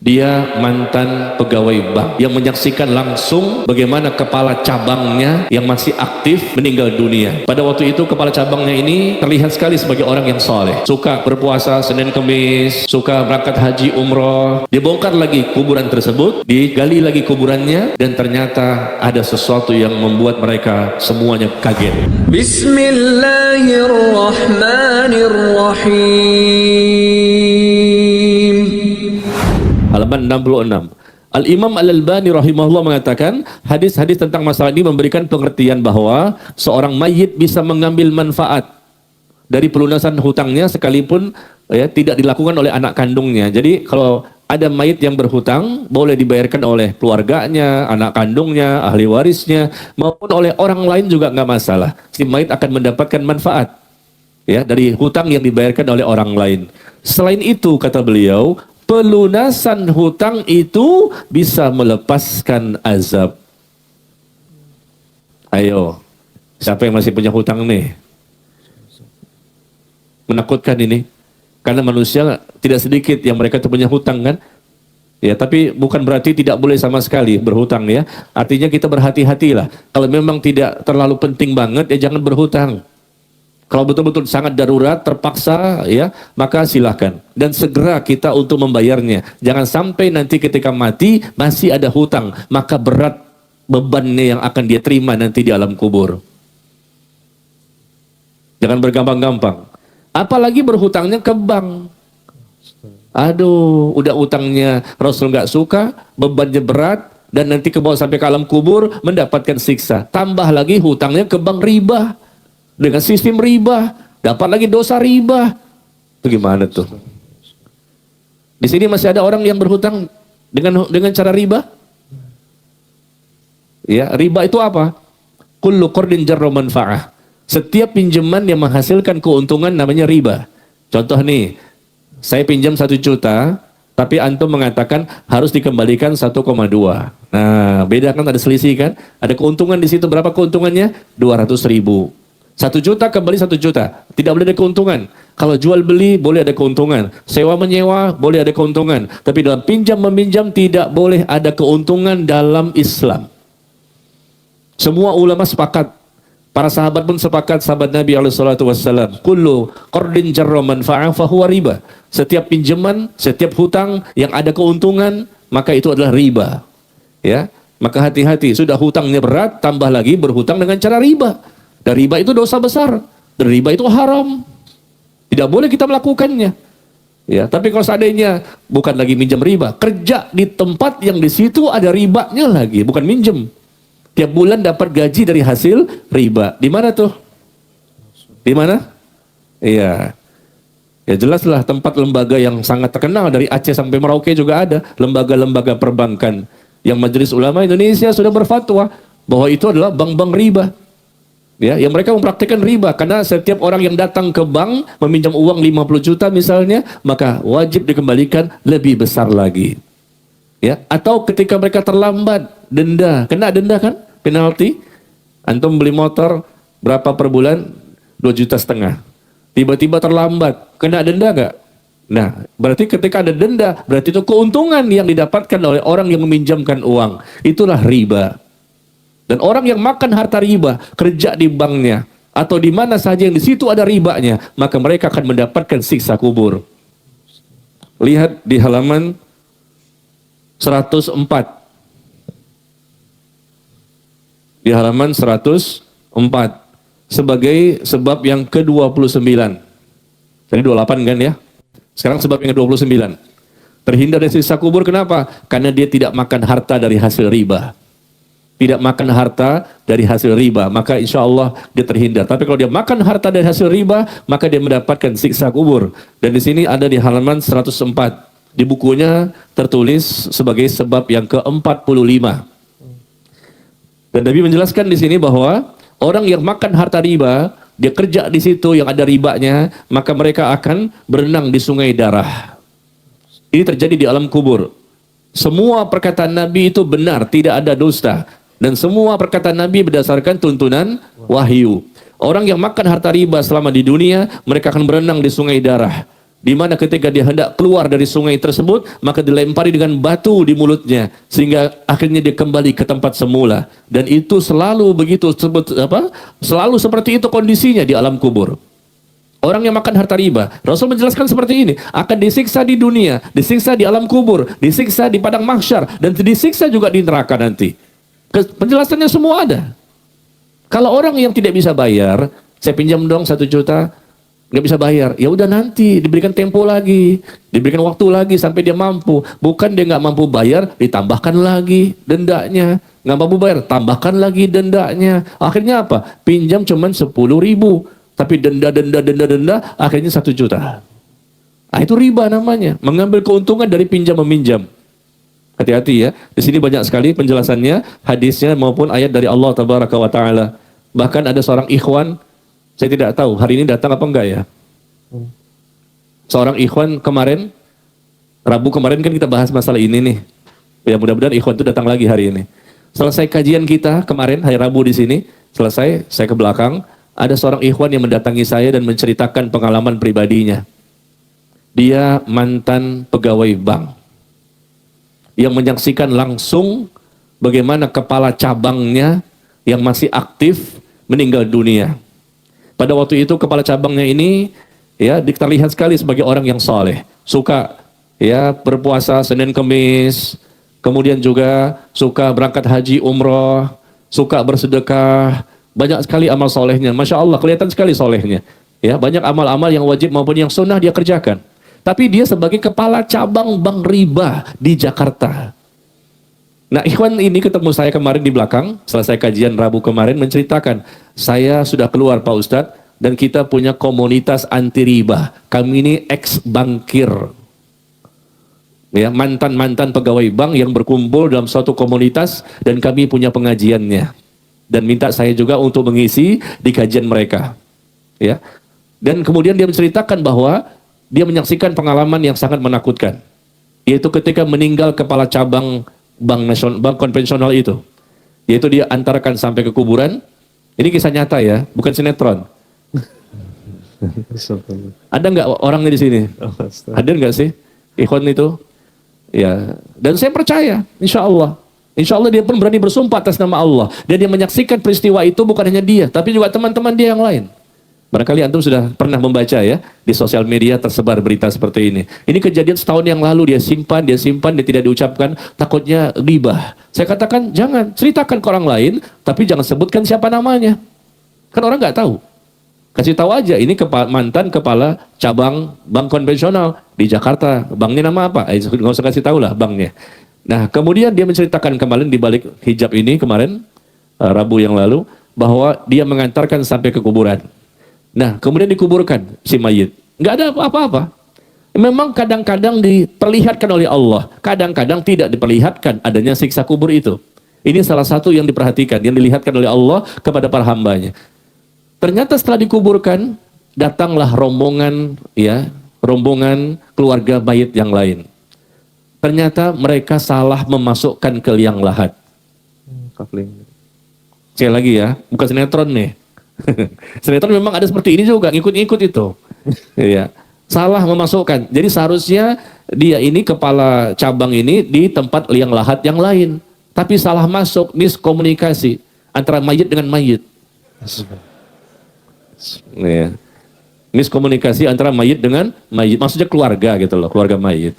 Dia mantan pegawai bank yang menyaksikan langsung bagaimana kepala cabangnya yang masih aktif meninggal dunia. Pada waktu itu kepala cabangnya ini terlihat sekali sebagai orang yang soleh, suka berpuasa Senin Kemis, suka berangkat haji umroh. Dibongkar lagi kuburan tersebut, digali lagi kuburannya, dan ternyata ada sesuatu yang membuat mereka semuanya kaget. Bismillahirrahmanirrahim. Halaman 66. Al-Imam Al-Albani rahimahullah mengatakan hadis-hadis tentang masalah ini memberikan pengertian bahwa seorang mayit bisa mengambil manfaat dari pelunasan hutangnya sekalipun tidak dilakukan oleh anak kandungnya. Jadi kalau ada mayit yang berhutang boleh dibayarkan oleh keluarganya, anak kandungnya, ahli warisnya, maupun oleh orang lain juga nggak masalah. Si mayit akan mendapatkan manfaat dari hutang yang dibayarkan oleh orang lain. Selain itu, kata beliau, pelunasan hutang itu bisa melepaskan azab. Ayo, siapa yang masih punya hutang nih? Menakutkan ini, karena manusia tidak sedikit yang mereka punya hutang kan? Ya, tapi bukan berarti tidak boleh sama sekali berhutang ya. Artinya kita berhati-hatilah. Kalau memang tidak terlalu penting banget ya jangan berhutang. Kalau betul-betul sangat darurat, terpaksa ya, maka silahkan. Dan segera kita untuk membayarnya. Jangan sampai nanti ketika mati masih ada hutang, maka berat bebannya yang akan dia terima nanti di alam kubur. Jangan bergampang-gampang. Apalagi berhutangnya ke bank. Aduh, udah utangnya Rasul nggak suka, bebannya berat, dan nanti kebawa sampai ke alam kubur mendapatkan siksa. Tambah lagi hutangnya ke bank riba. Dengan sistem riba, dapat lagi dosa riba. Bagaimana tuh? Di sini masih ada orang yang berhutang dengan cara riba? Ya, riba itu apa? Kullu qardin jarra manfa'ah. Setiap pinjaman yang menghasilkan keuntungan namanya riba. Contoh nih, saya pinjam 1 juta, tapi antum mengatakan harus dikembalikan 1,2. Nah, beda kan, ada selisih kan? Ada keuntungan di situ. Berapa keuntungannya? 200.000. 1 juta kembali 1 juta. Tidak boleh ada keuntungan. Kalau jual beli boleh ada keuntungan. Sewa menyewa boleh ada keuntungan. Tapi dalam pinjam meminjam tidak boleh ada keuntungan dalam Islam. Semua ulama sepakat. Para sahabat pun sepakat, sahabat Nabi SAW. Kullu qardin jarra manfa'ah fahuwa riba. Setiap pinjaman, setiap hutang yang ada keuntungan, maka itu adalah riba. Ya, maka hati-hati. Sudah hutangnya berat, tambah lagi berhutang dengan cara riba. Dan riba itu dosa besar. Dan riba itu haram. Tidak boleh kita melakukannya. Ya, tapi kalau seandainya bukan lagi minjem riba, kerja di tempat yang di situ ada ribanya lagi, bukan minjem. Tiap bulan dapat gaji dari hasil riba. Di mana tuh? Di mana? Iya. Ya jelaslah tempat lembaga yang sangat terkenal dari Aceh sampai Merauke juga ada lembaga-lembaga perbankan yang Majelis Ulama Indonesia sudah berfatwa bahwa itu adalah bank-bank riba. Ya, yang mereka mempraktikkan riba karena setiap orang yang datang ke bank meminjam uang 50 juta misalnya, maka wajib dikembalikan lebih besar lagi. Ya, atau ketika mereka terlambat, denda, kena denda kan? Penalti. Antum beli motor berapa per bulan? 2,5 juta. Tiba-tiba terlambat, kena denda enggak? Nah, berarti ketika ada denda, berarti itu keuntungan yang didapatkan oleh orang yang meminjamkan uang. Itulah riba. Dan orang yang makan harta riba, kerja di banknya, atau di mana saja yang di situ ada ribanya, maka mereka akan mendapatkan siksa kubur. Lihat di halaman 104. Di halaman 104. Sebagai sebab yang ke-29. Jadi 28 kan ya? Sekarang sebab yang ke-29. Terhindar dari siksa kubur, kenapa? Karena dia tidak makan harta dari hasil riba. Tidak makan harta dari hasil riba, maka insya Allah dia terhindar. Tapi kalau dia makan harta dari hasil riba, maka dia mendapatkan siksa kubur. Dan di sini ada di halaman 104. Di bukunya tertulis sebagai sebab yang ke-45. Dan Nabi menjelaskan di sini bahwa orang yang makan harta riba, dia kerja di situ yang ada ribanya, maka mereka akan berenang di sungai darah. Ini terjadi di alam kubur. Semua perkataan Nabi itu benar, tidak ada dusta. Dan semua perkataan Nabi berdasarkan tuntunan wahyu. Orang yang makan harta riba selama di dunia, mereka akan berenang di sungai darah. di mana ketika dia hendak keluar dari sungai tersebut, maka dilempari dengan batu di mulutnya, sehingga akhirnya dia kembali ke tempat semula. Dan itu selalu begitu, selalu seperti itu kondisinya di alam kubur. Orang yang makan harta riba, Rasul menjelaskan seperti ini, akan disiksa di dunia, disiksa di alam kubur, disiksa di padang mahsyar, dan disiksa juga di neraka nanti. Penjelasannya semua ada. Kalau orang yang tidak bisa bayar, saya pinjam dong 1 juta, nggak bisa bayar, ya udah nanti diberikan tempo lagi, diberikan waktu lagi sampai dia mampu. Bukan dia nggak mampu bayar, ditambahkan lagi dendanya. Nggak mampu bayar, tambahkan lagi dendanya. Akhirnya apa? Pinjam cuman 10.000, tapi denda, akhirnya 1 juta. Nah, itu riba namanya, mengambil keuntungan dari pinjam meminjam. Hati-hati ya, di sini banyak sekali penjelasannya, hadisnya maupun ayat dari Allah Tabaraka wa Ta'ala. Bahkan ada seorang ikhwan, saya tidak tahu hari ini datang apa enggak ya. Seorang ikhwan kemarin, Rabu kemarin kan kita bahas masalah ini nih. Ya mudah-mudahan ikhwan itu datang lagi hari ini. Selesai kajian kita kemarin hari Rabu di sini, selesai saya ke belakang, ada seorang ikhwan yang mendatangi saya dan menceritakan pengalaman pribadinya. Dia mantan pegawai bank yang menyaksikan langsung bagaimana kepala cabangnya yang masih aktif meninggal dunia. Pada waktu itu kepala cabangnya ini ya terlihat sekali sebagai orang yang soleh, suka ya berpuasa Senin Kemis, kemudian juga suka berangkat haji umroh, suka bersedekah, banyak sekali amal solehnya. Masya Allah, kelihatan sekali solehnya. Ya, banyak amal-amal yang wajib maupun yang sunnah dia kerjakan. Tapi dia sebagai kepala cabang bank riba di Jakarta. Nah, ikhwan ini ketemu saya kemarin di belakang, selesai kajian Rabu kemarin, menceritakan, saya sudah keluar Pak Ustadz, dan kita punya komunitas anti riba. Kami ini ex-bankir. Ya, mantan-mantan pegawai bank yang berkumpul dalam suatu komunitas, dan kami punya pengajiannya. Dan minta saya juga untuk mengisi di kajian mereka. Ya. Dan kemudian dia menceritakan bahwa dia menyaksikan pengalaman yang sangat menakutkan. Yaitu ketika meninggal kepala cabang bank konvensional itu, yaitu dia antarkan sampai ke kuburan. Ini kisah nyata ya, bukan sinetron. Ada nggak orangnya di sini? Ada nggak sih ikhwan itu? Ya, dan saya percaya, insya Allah dia pun berani bersumpah atas nama Allah. Dan dia menyaksikan peristiwa itu bukan hanya dia, tapi juga teman-teman dia yang lain. Barangkali antum sudah pernah membaca ya, di sosial media tersebar berita seperti ini. Ini kejadian setahun yang lalu, dia simpan, dia tidak diucapkan, takutnya ghibah. Saya katakan, jangan, ceritakan ke orang lain, tapi jangan sebutkan siapa namanya. Kan orang nggak tahu. Kasih tahu aja, ini mantan kepala cabang bank konvensional di Jakarta. Banknya nama apa? Nggak usah kasih tahu lah banknya. Nah, kemudian dia menceritakan kemarin di balik hijab ini, kemarin, Rabu yang lalu, bahwa dia mengantarkan sampai ke kuburan. Nah, kemudian dikuburkan si mayit. Nggak ada apa-apa. Memang kadang-kadang diperlihatkan oleh Allah, kadang-kadang tidak diperlihatkan adanya siksa kubur itu. Ini salah satu yang diperhatikan, yang dilihatkan oleh Allah kepada para hambanya. Ternyata setelah dikuburkan, datanglah rombongan keluarga mayit yang lain. Ternyata mereka salah memasukkan ke liang lahat. Sekali lagi ya, bukan sinetron nih. Sinetron memang ada seperti ini juga, ngikut-ngikut itu. Ya, salah memasukkan. Jadi seharusnya dia ini kepala cabang ini di tempat liang lahat yang lain, tapi salah masuk, miskomunikasi antara mayit dengan mayit. Ya. Miskomunikasi antara mayit dengan mayit, maksudnya keluarga gitu loh, keluarga mayit.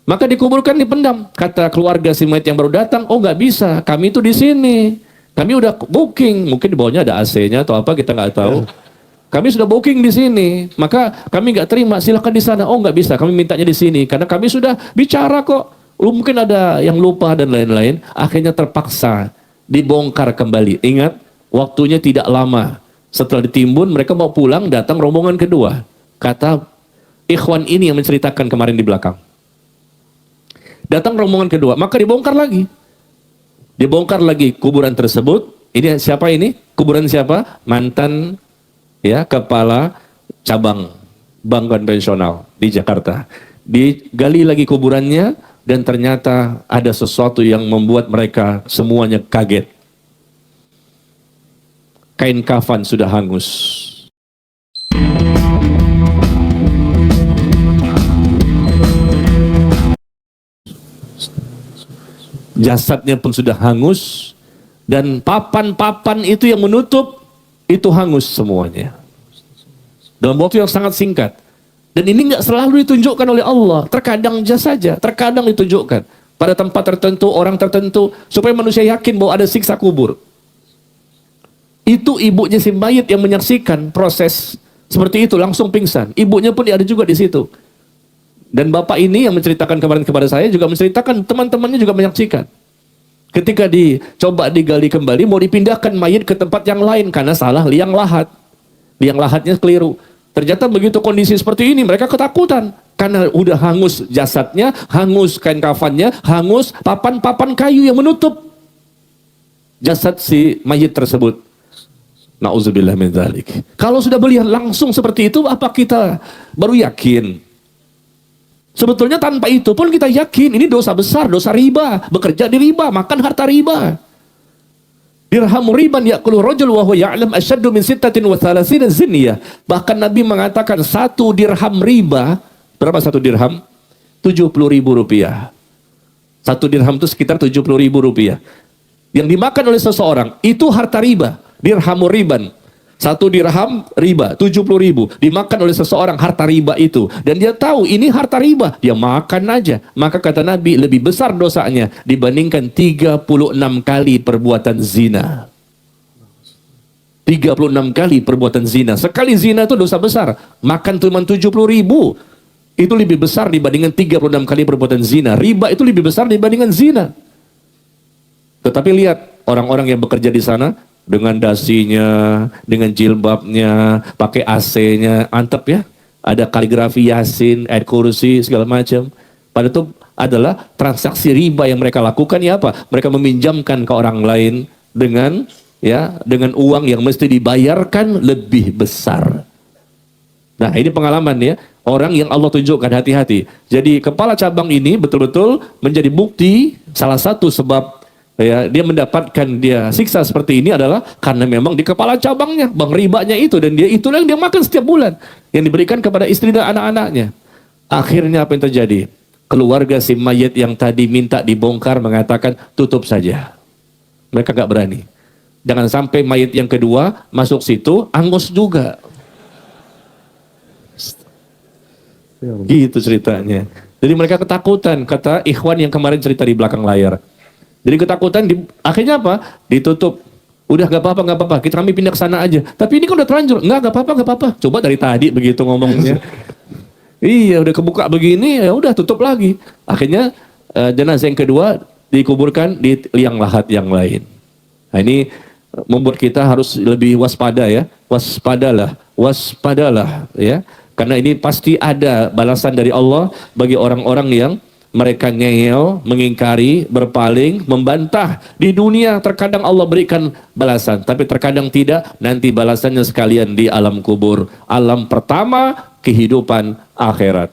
Maka dikuburkan, dipendam. Kata keluarga si mayit yang baru datang, oh nggak bisa, kami itu di sini. Kami udah booking, mungkin di bawahnya ada AC-nya atau apa, kita nggak tahu. Kami sudah booking di sini, maka kami nggak terima, silakan di sana. Oh nggak bisa, kami mintanya di sini, karena kami sudah bicara kok. Mungkin ada yang lupa dan lain-lain. Akhirnya terpaksa dibongkar kembali. Ingat, waktunya tidak lama. Setelah ditimbun, mereka mau pulang, datang rombongan kedua. Kata ikhwan ini yang menceritakan kemarin di belakang. Datang rombongan kedua, maka dibongkar lagi. Dibongkar lagi kuburan tersebut. Ini siapa ini? Kuburan siapa? Mantan ya kepala cabang bank konvensional di Jakarta. Digali lagi kuburannya dan ternyata ada sesuatu yang membuat mereka semuanya kaget. Kain kafan sudah hangus. jasadnya pun sudah hangus, dan papan-papan itu yang menutup itu hangus semuanya dalam waktu yang sangat singkat. Dan ini nggak selalu ditunjukkan oleh Allah, terkadang saja, terkadang ditunjukkan pada tempat tertentu, orang tertentu, supaya manusia yakin bahwa ada siksa kubur. Itu ibunya si mayit yang menyaksikan proses seperti itu, langsung pingsan. Ibunya pun ada juga di situ. Dan bapak ini yang menceritakan kemarin kepada saya juga menceritakan teman-temannya juga menyaksikan. Ketika dicoba digali kembali, mau dipindahkan mayit ke tempat yang lain karena salah liang lahat. Liang lahatnya keliru. Ternyata begitu kondisi seperti ini, mereka ketakutan. Karena udah hangus jasadnya, hangus kain kafannya, hangus papan-papan kayu yang menutup jasad si mayit tersebut. Na'udzubillah min dzalik. Kalau sudah melihat langsung seperti itu, apa kita baru yakin? Sebetulnya tanpa itu pun kita yakin ini dosa besar, dosa riba, bekerja di riba, makan harta riba. Dirhamu riban ya'kulu rajul wa huwa ya'lam asyaddu min 36 zinyah. Bahkan Nabi mengatakan 1 dirham riba, berapa 1 dirham? 70.000 rupiah. 1 dirham itu sekitar 70.000 rupiah. Yang dimakan oleh seseorang itu harta riba, dirhamu riban. 1 dirham riba, 70.000 dimakan oleh seseorang harta riba itu, dan dia tahu ini harta riba, dia makan aja. Maka kata Nabi, lebih besar dosanya dibandingkan 36 kali perbuatan zina. 36 kali perbuatan zina. Sekali zina itu dosa besar. Makan cuma 70.000 itu lebih besar dibandingkan 36 kali perbuatan zina. Riba itu lebih besar dibandingkan zina. Tetapi lihat orang-orang yang bekerja di sana dengan dasinya, dengan jilbabnya, pakai AC-nya, antep ya. Ada kaligrafi Yasin, ayat kursi, segala macam. Padahal itu adalah transaksi riba yang mereka lakukan. Ya apa? Mereka meminjamkan ke orang lain dengan uang yang mesti dibayarkan lebih besar. Nah, ini pengalaman ya. Orang yang Allah tunjukkan, hati-hati. Jadi kepala cabang ini betul-betul menjadi bukti, salah satu sebab dia mendapatkan siksa seperti ini adalah karena memang di kepala cabangnya bank ribanya itu, dan itulah yang dia makan setiap bulan yang diberikan kepada istri dan anak-anaknya. Akhirnya apa yang terjadi? Keluarga si mayit yang tadi minta dibongkar mengatakan tutup saja. Mereka gak berani. Jangan sampai mayit yang kedua masuk situ angus juga. Gitu ceritanya. Jadi mereka ketakutan, kata ikhwan yang kemarin cerita di belakang layar. Jadi ketakutan, akhirnya apa? Ditutup. Udah gak apa-apa, kami pindah ke sana aja. Tapi ini kan udah terlanjur. Gak apa-apa. Coba dari tadi begitu ngomongnya. Iya, udah kebuka begini, ya udah tutup lagi. Akhirnya jenazah yang kedua dikuburkan di liang lahat yang lain. Nah, ini membuat kita harus lebih waspada ya. Waspadalah ya. Karena ini pasti ada balasan dari Allah bagi orang-orang yang mereka ngeyel, mengingkari, berpaling, membantah. Di dunia terkadang Allah berikan balasan, tapi terkadang tidak. Nanti balasannya sekalian di alam kubur. Alam pertama, kehidupan akhirat.